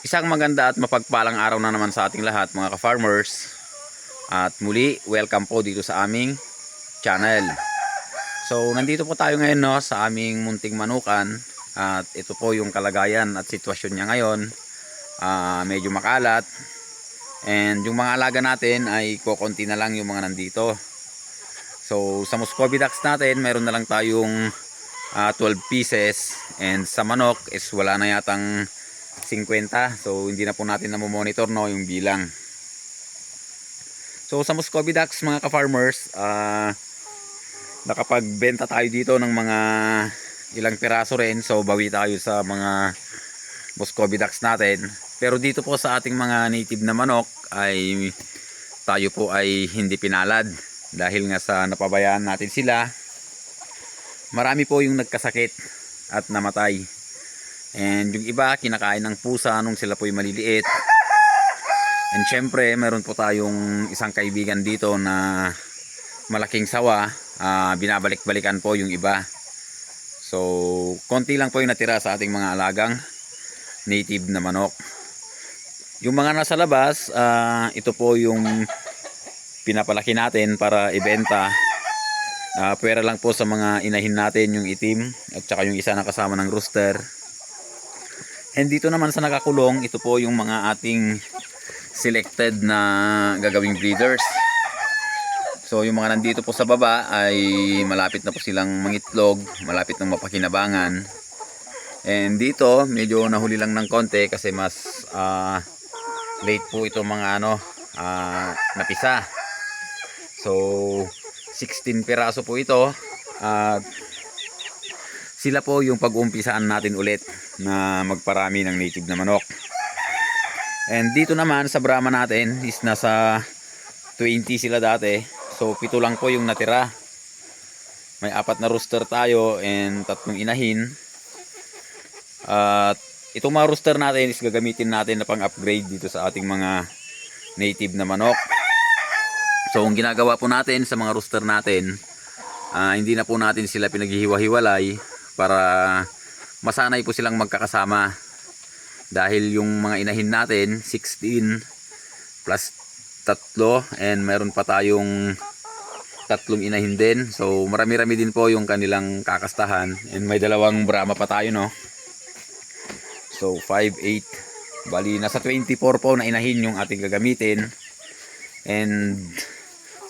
Isang maganda at mapagpalang araw na naman sa ating lahat mga ka-farmers. At muli, welcome po dito sa aming channel. So, nandito po tayo ngayon sa aming munting manukan. At ito po yung kalagayan at sitwasyon niya ngayon. Medyo makalat. And yung mga alaga natin ay kokonti na lang yung mga nandito. So, sa Muscovy ducks natin, meron na lang tayong 12 pieces. And sa manok is wala na yatang 50. So hindi na po natin namomonitor yung bilang. So sa Muscovy ducks mga ka-farmers, nakapagbenta tayo dito ng mga ilang piraso rin. So bawi tayo sa mga Muscovy ducks natin. Pero dito po sa ating mga native na manok ay tayo po ay hindi pinalad. Dahil nga sa napabayaan natin sila, marami po yung nagkasakit at namatay. And yung iba kinakain ng pusa nung sila po'y maliliit. And syempre meron po tayong isang kaibigan dito na malaking sawa. Binabalik-balikan po yung iba. So konti lang po yung natira sa ating mga alagang native na manok. Yung mga nasa labas, ito po yung pinapalaki natin para ibenta. Pwera lang po sa mga inahin natin yung itim at saka yung isa na kasama ng rooster. And dito naman sa nakakulong, ito po yung mga ating selected na gagawing breeders. So yung mga nandito po sa baba ay malapit na po silang mangitlog, malapit na mapakinabangan. And dito medyo nahuli lang ng konti kasi mas late po ito mga napisa. So 16 piraso po ito. Sila po yung pag-uumpisaan natin ulit na magparami ng native na manok. And dito naman sa Brahma natin is nasa 20 sila dati. So 7 lang po yung natira. May 4 na rooster tayo and 3 inahin. At itong mga rooster natin is gagamitin natin na pang-upgrade dito sa ating mga native na manok. So ang ginagawa po natin sa mga rooster natin, hindi na po natin sila pinaghihiwa-hiwalay para masanay po silang magkakasama. Dahil yung mga inahin natin 16 plus 3 and meron pa tayong 3 inahin din. So marami-rami din po yung kanilang kakastahan. And may 2 Brahma pa tayo So 5, 8. Bali nasa 24 po na inahin yung ating gagamitin. And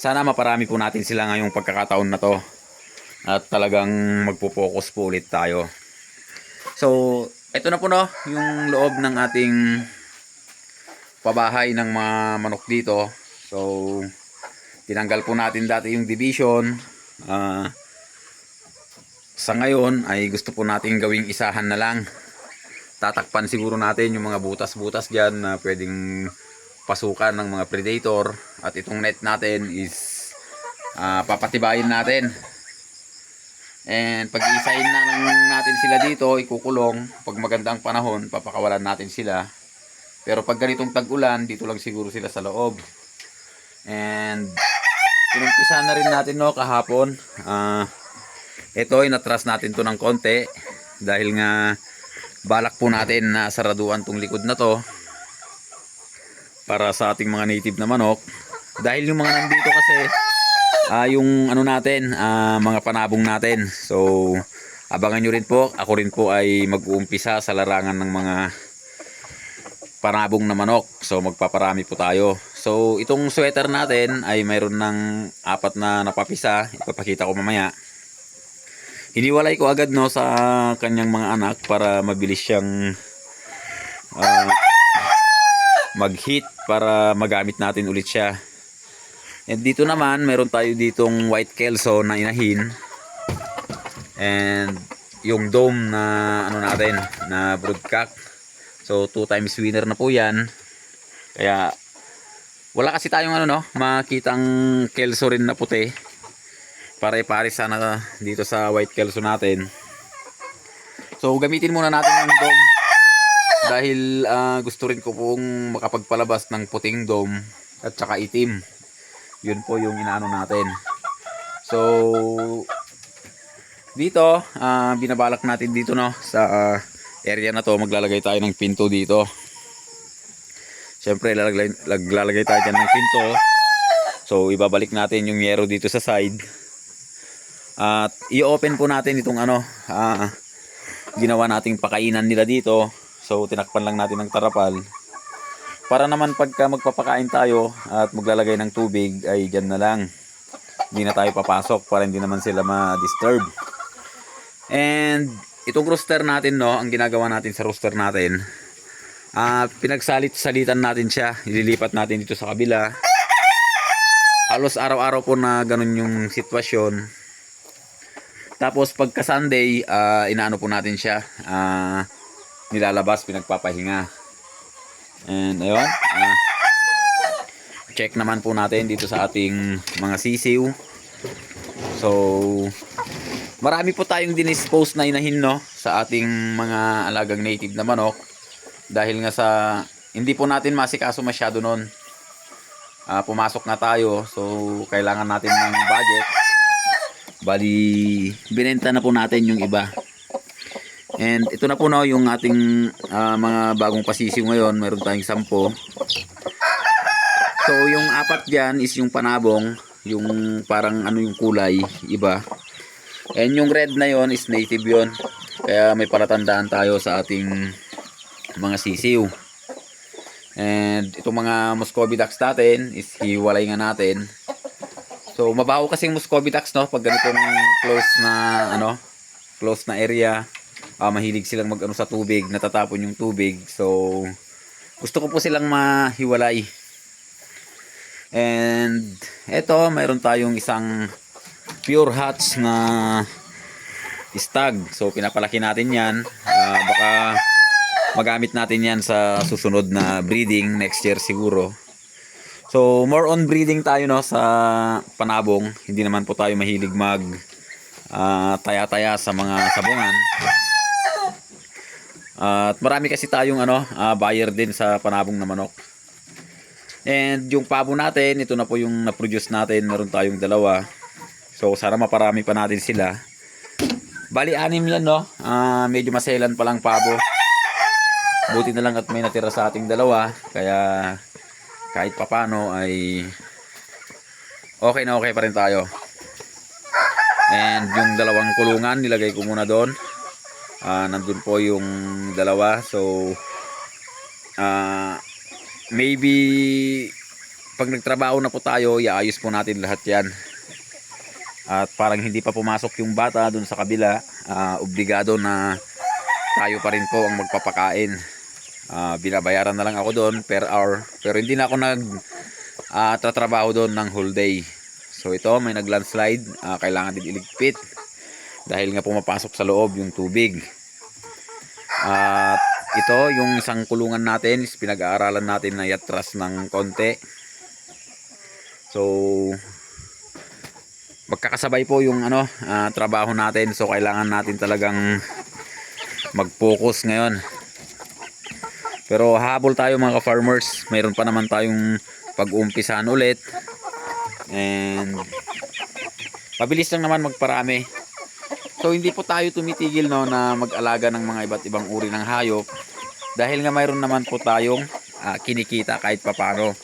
sana maparami po natin sila ngayong pagkakataon na to. At talagang magpo-focus po ulit tayo. So ito na po yung loob ng ating pabahay ng mga manok dito. So tinanggal po natin dati yung division. Sa ngayon ay gusto po natin gawing isahan na lang. Tatakpan siguro natin yung mga butas-butas dyan na pwedeng pasukan ng mga predator. At itong net natin is papatibayin natin. And pag-iisahin na lang natin sila dito, ikukulong. Pag maganda ang panahon, papakawalan natin sila. Pero pag ganitong tag-ulan, dito lang siguro sila sa loob. And inumpisa na rin natin kahapon. Ito, inatras natin to ng konti. Dahil nga balak po natin na saraduan tong likod na to para sa ating mga native na manok. Dahil yung mga nandito kasi yung natin, mga panabong natin. So abangan nyo rin po. Ako rin po ay mag-uumpisa sa larangan ng mga panabong na manok. So magpaparami po tayo. So itong sweater natin ay mayroon ng 4 na napapisa. Ipapakita ko mamaya. Hiniwalay ko agad sa kanyang mga anak para mabilis siyang mag-heat para magamit natin ulit siya. And dito naman meron tayo ditong white kelso na inahin. And yung dome na natin na broodcock. So 2 times winner na po yan. Kaya wala kasi tayong makitang kelso rin na puti. Pare-pare sana dito sa white kelso natin. So gamitin muna natin yung dome. Dahil gusto rin ko pong makapagpalabas ng puting dome at saka itim. Yun po yung inaano natin. So dito binabalak natin dito sa area na to, maglalagay tayo ng pinto dito. Siyempre lalagay tayo dyan ng pinto. So ibabalik natin yung yero dito sa side. At i-open po natin itong ginawa nating pakainan nila dito. So tinakpan lang natin ng tarapal. Para naman pagka magpapakain tayo at maglalagay ng tubig ay dyan na lang. Hindi na tayo papasok para hindi naman sila ma-disturb. And itong rooster natin, no, ang ginagawa natin sa rooster natin, pinagsalit-salitan natin siya. Ililipat natin dito sa kabila. Halos araw-araw po na ganun yung sitwasyon. Tapos pagka Sunday, inaano po natin siya, nilalabas, pinagpapahinga. And ayun, check naman po natin dito sa ating mga sisiw. So marami po tayong dinispose na inahin, no, sa ating mga alagang native na manok. Dahil nga sa hindi po natin masikaso masyado nun. Pumasok na tayo, so kailangan natin ng budget. Bali, binenta na po natin yung iba. And ito na po, no, yung ating mga bagong pasisiw ngayon. Meron tayong 10. So yung 4 dyan is yung panabong, yung parang yung kulay, iba. And yung red na yon is native yon. Kaya may palatandaan tayo sa ating mga sisiw. And itong mga Muscovy ducks natin is hiwalay nga natin. So mabaho kasing Muscovy ducks, no, pag ganitong close na area. Mahilig silang sa tubig, natatapon yung tubig. So gusto ko po silang mahiwalay. And eto, mayroon tayong isang pure hatch na stag. So pinapalaki natin yan. Baka magamit natin yan sa susunod na breeding next year siguro. So more on breeding tayo, no, sa panabong. Hindi naman po tayo mahilig mag taya-taya sa mga sabungan. At marami kasi tayong buyer din sa panabong na manok. And yung pabo natin, ito na po yung na-produce natin. Meron tayong 2. So sana maparami pa natin sila. Bali 6 yan, no. Medyo maselan pa lang pabo. Buti na lang at may natira sa ating 2. Kaya kahit papano ay okay na okay pa rin tayo. And yung 2 kulungan nilagay ko muna doon. Nandun po yung 2. So maybe pag nagtrabaho na po tayo, iayos po natin lahat yan. At parang hindi pa pumasok yung bata dun sa kabila, obligado na tayo pa rin po ang magpapakain. Binabayaran na lang ako doon per hour, pero hindi na ako tatrabaho doon ng whole day. So ito, may naglandslide, kailangan din iligpit dahil nga pumapasok sa loob yung tubig. At ito, yung isang kulungan natin is pinag-aaralan natin na iatras ng konti. So magkakasabay po yung trabaho natin. So kailangan natin talagang mag-focus ngayon. Pero habol tayo mga ka-farmers. Mayroon pa naman tayong pag-uumpisahan ulit. And pabilis lang naman magparami. So hindi po tayo tumitigil, no, na mag-alaga ng mga iba't ibang uri ng hayop. Dahil nga mayroon naman po tayong kinikita kahit papano.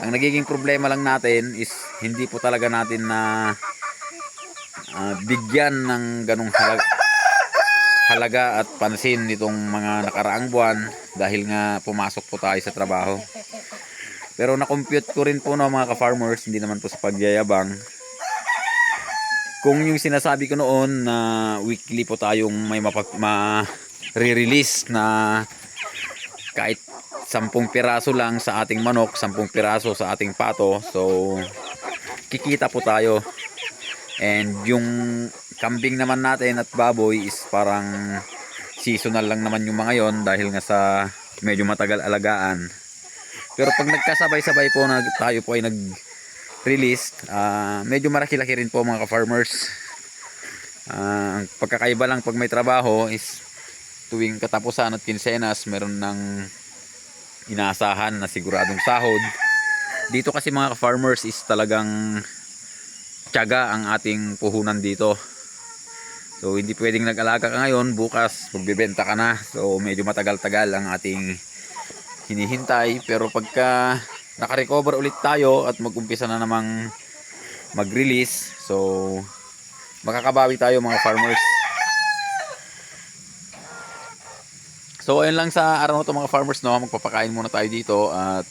Ang nagiging problema lang natin is hindi po talaga natin na bigyan ng ganong halaga at pansin nitong mga nakaraang buwan dahil nga pumasok po tayo sa trabaho. Pero na-compute ko rin po, no, mga ka-farmers, hindi naman po sa pagyayabang. Kung yung sinasabi ko noon na weekly po tayong may ma-re-release na kahit 10 piraso lang sa ating manok, 10 piraso sa ating pato, so kikita po tayo. And yung kambing naman natin at baboy is parang seasonal lang naman yung mga yon dahil nga sa medyo matagal alagaan. Pero pag nagkasabay-sabay po na tayo po ay nag-release, medyo maraki-laki rin po mga ka-farmers. Ang pagkakaiba lang pag may trabaho is tuwing katapusan at kinsenas meron ng inaasahan na siguradong sahod. Dito kasi mga farmers is talagang tiyaga ang ating puhunan dito. So hindi pwedeng nag-alaga ka ngayon, bukas magbebenta ka na. So medyo matagal-tagal ang ating hinihintay. Pero pagka nakarecover ulit tayo at mag-umpisa na namang mag-release, so makakabawi tayo mga farmers. So ayun lang sa araw na to mga farmers, no, magpapakain muna tayo dito at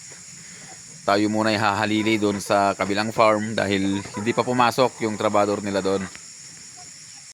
tayo muna ihahalili doon sa kabilang farm dahil hindi pa pumasok yung trabador nila doon.